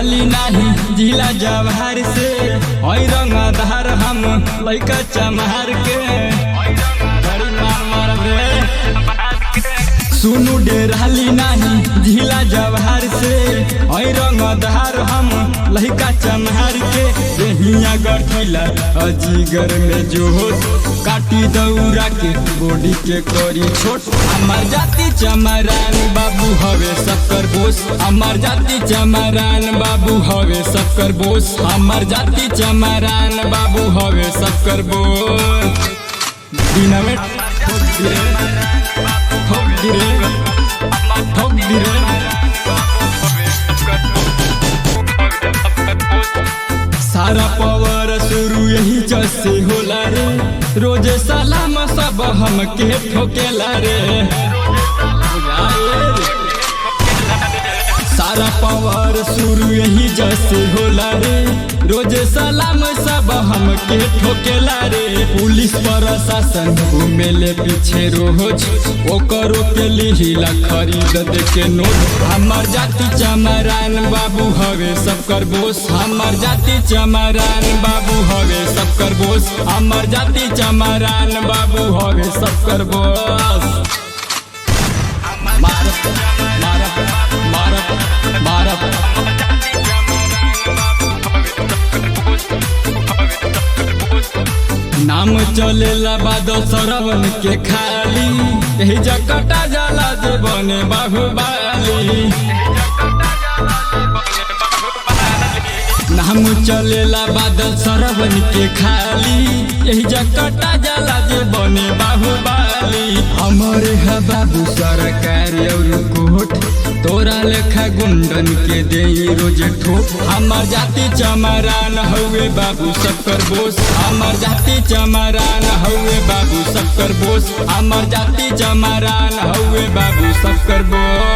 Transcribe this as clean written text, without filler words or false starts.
डेराली नाही जिला जवाहर से ओई रंगदार हम लइका चमार के बड़ी मार मारब रे। सुनु डेराली नाही जिला जवाहर से ओई रंगदार हम लइका चमार के देहिया गठिला अजीगर में जोश काटी दौरा के बॉडी के करी छोट। हमार जाति चमरान बाबू हवे सबकर बोस, हमार जाति चमरान बाबू हवे सबकर बोस, हमार जाति चमरान बाबू हवे सबकर बोस। दिनवे ठोक दिरे ठोक दिरे ठोक दिरे। सारा पावर शुरू यही जैसे होला रे, रोजे सलाम सब हमके ठोकेला रे। सारा पावर शुरू यही जैसे होला रे, रोजे सलाम सब हमके ठोकेला रे। पुलिस प्रशासन घूमेले पीछे रोज ओकरो के लिहिला खरीद दे के नोट। हमार जाति चमरान बाबू हवे सबकर बोस, हमार जाति चमरान बाबू हवे सबकर बोस, हमार जाति चमरान बाबू हवे सबकर बोस। मारत मारत मारत मारत नाम चलेला बादल सरवन के खाली, यही जकटा जाला जे बने बाहुबली। नाम चलेला बादल सरवन के खाली, यही जकटा जाला जे बने बाहुबली। हमारे है बाबू सरकार और कोट, तोरा लेखा गुंडन के दे रोज ठोक। हमार जाति चमरान हवे बाबू सबकर बोस, हमार जाति चमरान हवे बाबू सबकर बोस, हमार जाति चमरान हवे बाबू सबकर बोस।